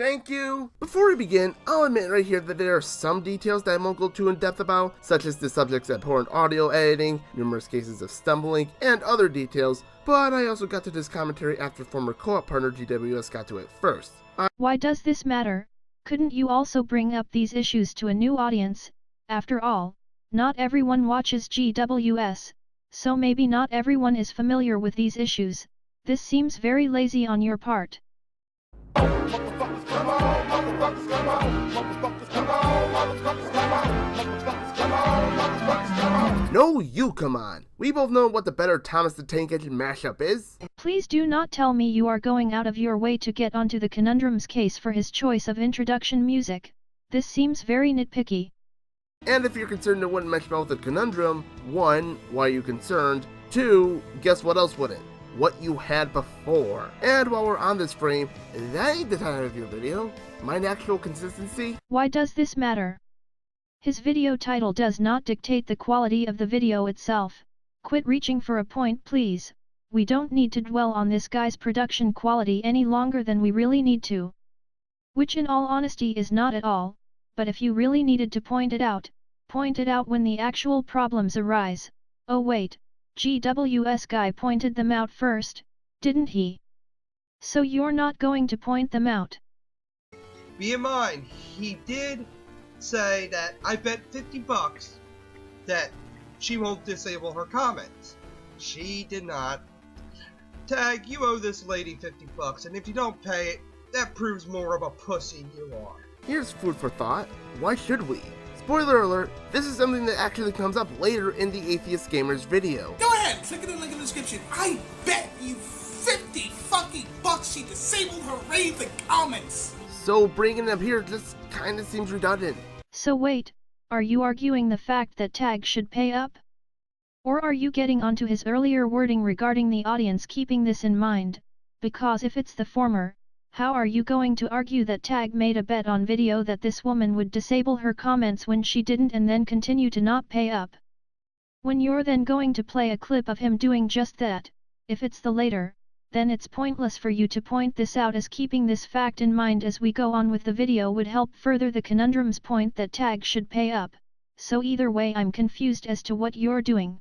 Thank you! Before we begin, I'll admit right here that there are some details that I won't go too in depth about, such as the subject's abhorrent audio editing, numerous cases of stumbling, and other details, but I also got to this commentary after former co-op partner GWS got to it first. Why does this matter? Couldn't you also bring up these issues to a new audience? After all, not everyone watches GWS, so maybe not everyone is familiar with these issues. This seems very lazy on your part. Motherfuckers come on, motherfuckers come on, motherfuckers come on, motherfuckers come on, motherfuckers come on, motherfuckers come on. No, you come on. We both know what the better Thomas the Tank Engine mashup is. Please do not tell me you are going out of your way to get onto the Conundrum's case for his choice of introduction music. This seems very nitpicky. And if you're concerned it wouldn't match well with the Conundrum, 1, why are you concerned? 2, guess what else wouldn't? What you had before. And while we're on this frame, that ain't the title of your video. Mind actual consistency? Why does this matter? His video title does not dictate the quality of the video itself. Quit reaching for a point, please. We don't need to dwell on this guy's production quality any longer than we really need to. Which in all honesty is not at all, but if you really needed to point it out when the actual problems arise. Oh wait. GWS guy pointed them out first, didn't he? So you're not going to point them out? Be in mind, he did say that I bet $50 that she won't disable her comments. She did not. Tag, you owe this lady $50, and if you don't pay it, that proves more of a pussy you are. Here's food for thought. Why should we? Spoiler alert, this is something that actually comes up later in the Atheist Gamer's video. Go ahead, click the link in the description. I bet you 50 fucking bucks she disabled her raving comments. So bringing it up here just kinda seems redundant. So wait, are you arguing the fact that Tag should pay up? Or are you getting onto his earlier wording regarding the audience keeping this in mind? Because if it's the former, how are you going to argue that Tag made a bet on video that this woman would disable her comments when she didn't and then continue to not pay up? When you're then going to play a clip of him doing just that, if it's the later, then it's pointless for you to point this out, as keeping this fact in mind as we go on with the video would help further the Conundrum's point that Tag should pay up. So either way I'm confused as to what you're doing.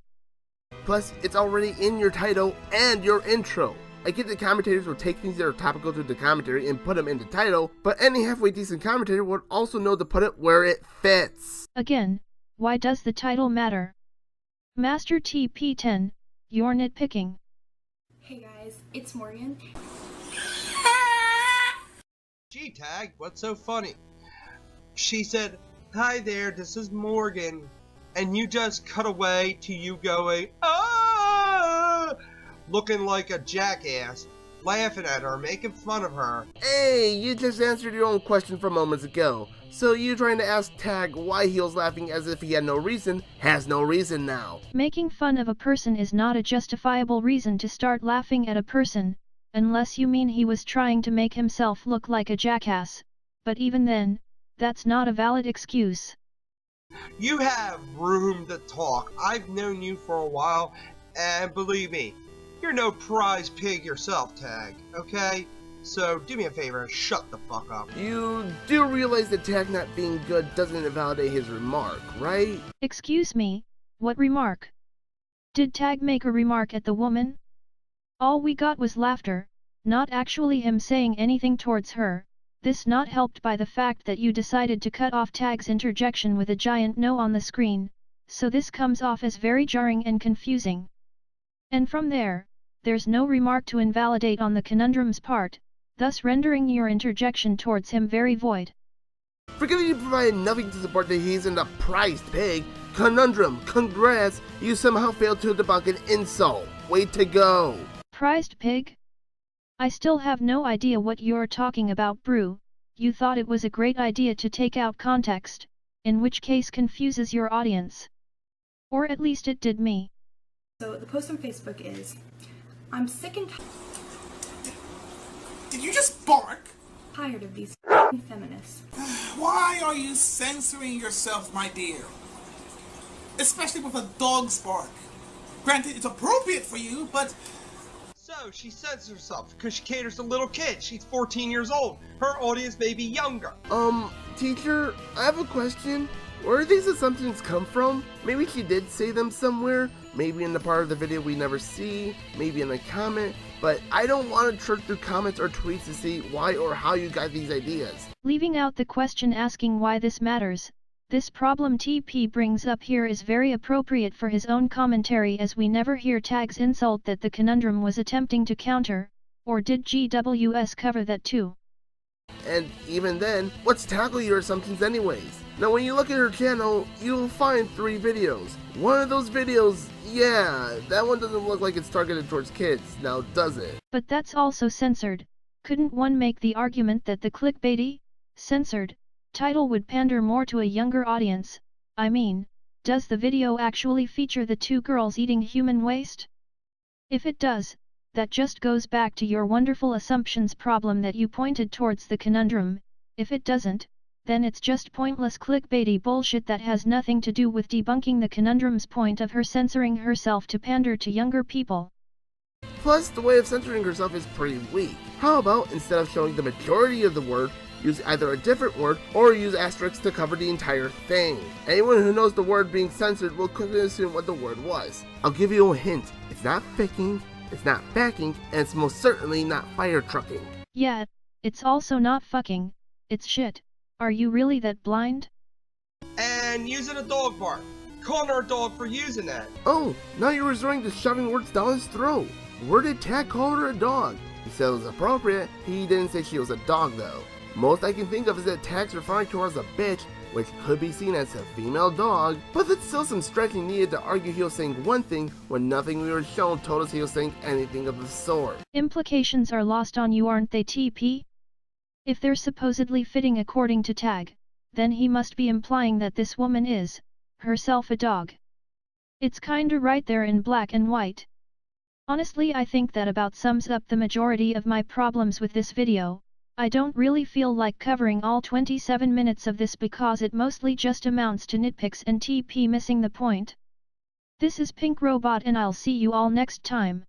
Plus, it's already in your title and your intro. I get that commentators will take things that are topical to the commentary and put them in the title, but any halfway decent commentator would also know to put it where it fits. Again, why does the title matter? Master TP10, you're nitpicking. Hey guys, it's Morgan. Gee, Tag, what's so funny? She said, "Hi there, this is Morgan," and you just cut away to you going, "Ah!" looking like a jackass, laughing at her, making fun of her. Hey, you just answered your own question from moments ago. So you trying to ask Tag why he was laughing as if he had no reason, has no reason now. Making fun of a person is not a justifiable reason to start laughing at a person, unless you mean he was trying to make himself look like a jackass. But even then, that's not a valid excuse. You have room to talk. I've known you for a while, and believe me, you're no prize pig yourself, Tag, okay? So do me a favor, shut the fuck up. You do realize that Tag not being good doesn't invalidate his remark, right? Excuse me, what remark? Did Tag make a remark at the woman? All we got was laughter, not actually him saying anything towards her. This not helped by the fact that you decided to cut off Tag's interjection with a giant no on the screen, so this comes off as very jarring and confusing. And from there, there's no remark to invalidate on the Conundrum's part, thus rendering your interjection towards him very void. Forgetting you provided nothing to support that he isn't a prized pig. Conundrum, congrats, you somehow failed to debunk an insult. Way to go. Prized pig? I still have no idea what you're talking about, Brew. You thought it was a great idea to take out context, in which case confuses your audience. Or at least it did me. So the post on Facebook is, I'm sick and Did you just bark? tired of these feminists. Why are you censoring yourself, my dear? Especially with a dog's bark. Granted, it's appropriate for you, but... So, No, she censors herself because she caters to little kids. She's 14 years old. Her audience may be younger. Teacher, I have a question. Where do these assumptions come from? Maybe she did say them somewhere, maybe in the part of the video we never see, maybe in a comment, but I don't want to trick through comments or tweets to see why or how you got these ideas. Leaving out the question asking why this matters, this problem TP brings up here is very appropriate for his own commentary, as we never hear Tag's insult that the conundrum was attempting to counter, or did GWS cover that too? And even then, let's tackle your assumptions anyways. Now when you look at her channel, you'll find 3 videos. One of those videos, yeah, that one doesn't look like it's targeted towards kids, now does it? But that's also censored. Couldn't one make the argument that the clickbaity, censored, title would pander more to a younger audience? I mean, does the video actually feature the 2 girls eating human waste? If it does, that just goes back to your wonderful assumptions problem that you pointed towards the conundrum. If it doesn't, then it's just pointless clickbaity bullshit that has nothing to do with debunking the conundrum's point of her censoring herself to pander to younger people. Plus, the way of censoring herself is pretty weak. How about, instead of showing the majority of the word, use either a different word or use asterisks to cover the entire thing? Anyone who knows the word being censored will quickly assume what the word was. I'll give you a hint. It's not faking, it's not backing, and it's most certainly not fire trucking. Yeah, it's also not fucking, it's shit. Are you really that blind? And using a dog bark. Calling her a dog for using that. Oh, now you're resorting to shoving words down his throat. Where did Tag call her a dog? He said it was appropriate. He didn't say she was a dog though. Most I can think of is that Tag's referring to her as a bitch, which could be seen as a female dog, but that's still some stretching needed to argue he was saying one thing when nothing we were shown told us he was saying anything of the sort. Implications are lost on you, aren't they, TP? If they're supposedly fitting according to Tag, then he must be implying that this woman is, herself, a dog. It's kinda right there in black and white. Honestly, I think that about sums up the majority of my problems with this video. I don't really feel like covering all 27 minutes of this because it mostly just amounts to nitpicks and TP missing the point. This is Pink Robot and I'll see you all next time.